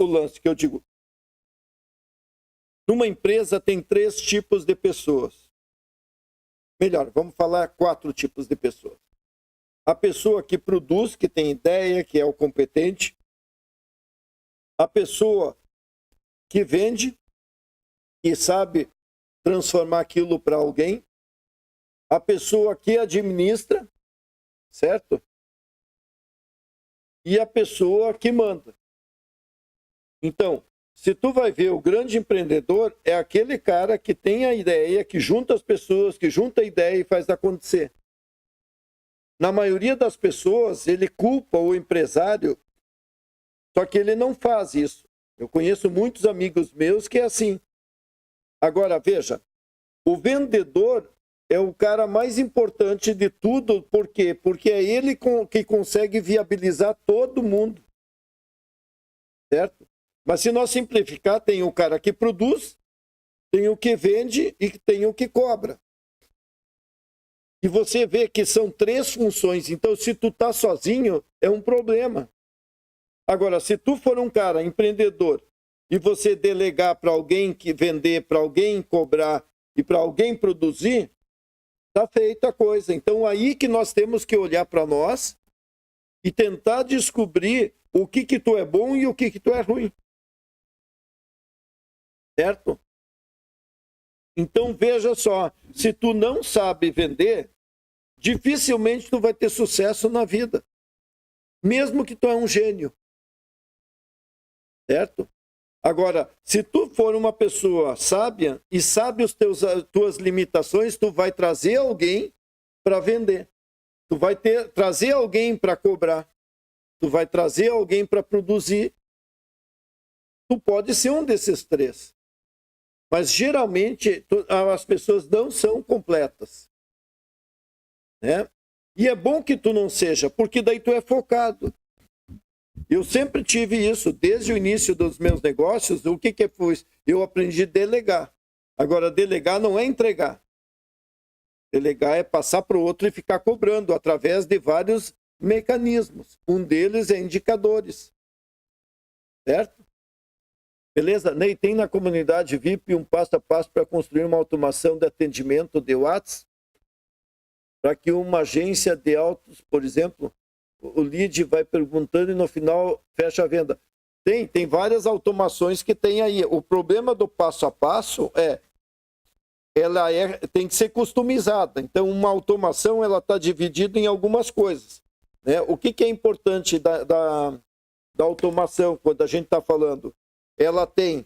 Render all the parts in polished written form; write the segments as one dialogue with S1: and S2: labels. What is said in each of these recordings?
S1: o lance que eu digo? Numa empresa tem 3 tipos de pessoas. Melhor, vamos falar 4 tipos de pessoas. A pessoa que produz, que tem ideia, que é o competente. A pessoa que vende, que sabe transformar aquilo para alguém. A pessoa que administra, certo? E a pessoa que manda. Então, se tu vai ver, o grande empreendedor é aquele cara que tem a ideia, que junta as pessoas, que junta a ideia e faz acontecer. Na maioria das pessoas, ele culpa o empresário, só que ele não faz isso. Eu conheço muitos amigos meus que é assim. Agora, veja, o vendedor é o cara mais importante de tudo. Por quê? Porque é ele que consegue viabilizar todo mundo. Certo? Mas se nós simplificar, tem o cara que produz, tem o que vende e tem o que cobra. E você vê que são 3 funções. Então, se tu tá sozinho, é um problema. Agora, se tu for um cara empreendedor e você delegar para alguém que vender, para alguém cobrar e para alguém produzir, tá feita a coisa. Então, aí que nós temos que olhar para nós e tentar descobrir o que tu é bom e o que tu é ruim. Certo? Então, veja só, se tu não sabe vender, dificilmente tu vai ter sucesso na vida. Mesmo que tu é um gênio. Certo? Agora, se tu for uma pessoa sábia e sabe as tuas limitações, tu vai trazer alguém para vender. Tu vai trazer alguém para cobrar. Tu vai trazer alguém para produzir. Tu pode ser um desses 3. Mas, geralmente, as pessoas não são completas. Né? E é bom que tu não seja, porque daí tu é focado. Eu sempre tive isso, desde o início dos meus negócios. O que foi? Eu aprendi a delegar. Agora, delegar não é entregar. Delegar é passar para o outro e ficar cobrando através de vários mecanismos. Um deles é indicadores. Certo? Beleza? Ney, tem na comunidade VIP um passo a passo para construir uma automação de atendimento de WhatsApp? Para que uma agência de autos, por exemplo, o lead vai perguntando e no final fecha a venda. Tem várias automações que tem aí. O problema do passo a passo tem que ser customizada. Então, uma automação ela está dividida em algumas coisas. Né? O que é importante da automação, quando a gente está falando? Ela tem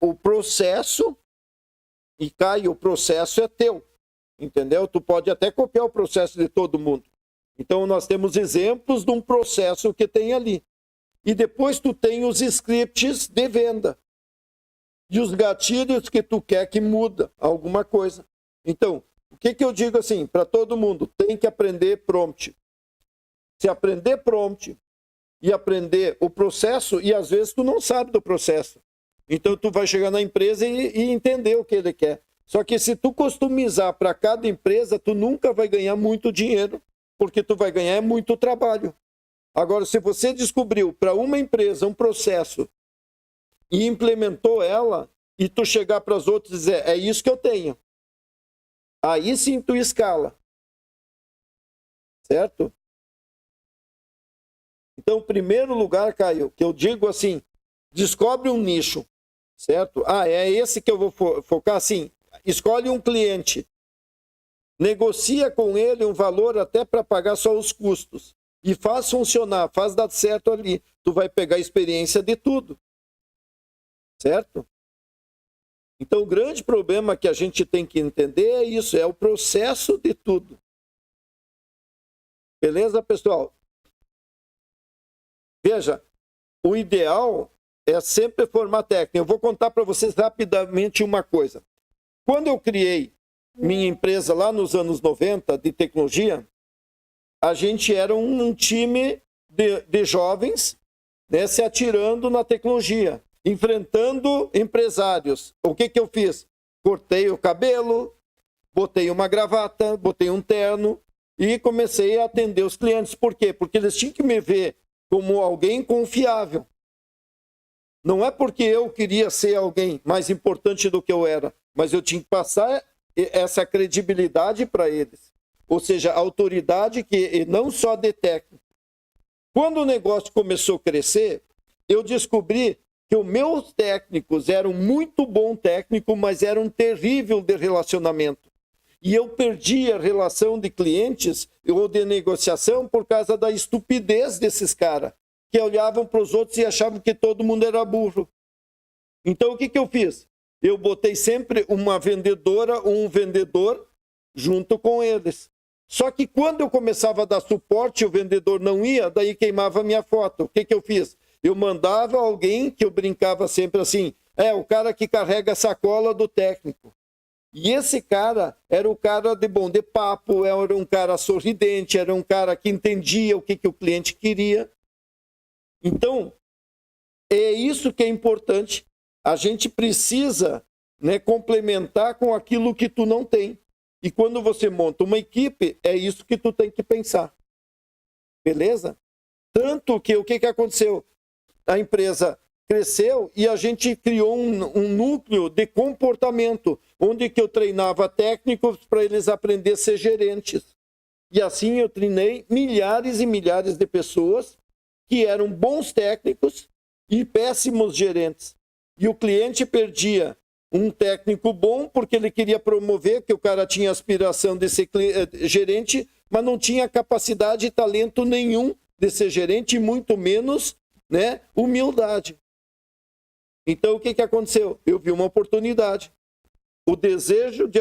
S1: o processo, e Caio, o processo é teu. Entendeu? Tu pode até copiar o processo de todo mundo. Então, nós temos exemplos de um processo que tem ali. E depois tu tem os scripts de venda. E os gatilhos que tu quer que muda alguma coisa. Então, o que eu digo assim, para todo mundo? Tem que aprender prompt. Se aprender prompt e aprender o processo, e às vezes tu não sabe do processo. Então, tu vai chegar na empresa e entender o que ele quer. Só que se tu customizar para cada empresa, tu nunca vai ganhar muito dinheiro, porque tu vai ganhar muito trabalho. Agora, se você descobriu para uma empresa um processo e implementou ela, e tu chegar para as outras e dizer, é isso que eu tenho. Aí sim tu escala. Certo? Então, em primeiro lugar, Caio, que eu digo assim, descobre um nicho. Certo? É esse que eu vou focar assim. Escolhe um cliente. Negocia com ele um valor até para pagar só os custos. E faz funcionar, faz dar certo ali. Tu vai pegar a experiência de tudo. Certo? Então, o grande problema que a gente tem que entender é isso, é o processo de tudo. Beleza, pessoal? Veja, o ideal é sempre formar técnica. Eu vou contar para vocês rapidamente uma coisa. Quando eu criei minha empresa lá nos anos 90 de tecnologia, a gente era um time de jovens, né, se atirando na tecnologia, enfrentando empresários. O que eu fiz? Cortei o cabelo, botei uma gravata, botei um terno e comecei a atender os clientes. Por quê? Porque eles tinham que me ver como alguém confiável. Não é porque eu queria ser alguém mais importante do que eu era, mas eu tinha que passar essa credibilidade para eles. Ou seja, a autoridade que não só de técnico. Quando o negócio começou a crescer, eu descobri que os meus técnicos eram muito bom técnico, mas eram terrível de relacionamento. E eu perdi a relação de clientes ou de negociação por causa da estupidez desses caras, que olhavam para os outros e achavam que todo mundo era burro. Então, o que eu fiz? Eu botei sempre uma vendedora ou um vendedor junto com eles. Só que quando eu começava a dar suporte, o vendedor não ia, daí queimava a minha foto. O que eu fiz? Eu mandava alguém, que eu brincava sempre assim, o cara que carrega a sacola do técnico. E esse cara era o cara de bom de papo, era um cara sorridente, era um cara que entendia o que o cliente queria. Então, é isso que é importante. A gente precisa, né, complementar com aquilo que tu não tem. E quando você monta uma equipe, é isso que tu tem que pensar. Beleza? Tanto que o que aconteceu? A empresa cresceu e a gente criou um núcleo de comportamento, onde que eu treinava técnicos para eles aprenderem a ser gerentes. E assim eu treinei milhares e milhares de pessoas que eram bons técnicos e péssimos gerentes. E o cliente perdia um técnico bom porque ele queria promover, que o cara tinha aspiração de ser gerente, mas não tinha capacidade e talento nenhum de ser gerente, e muito menos, né, humildade. Então, o que aconteceu? Eu vi uma oportunidade. O desejo de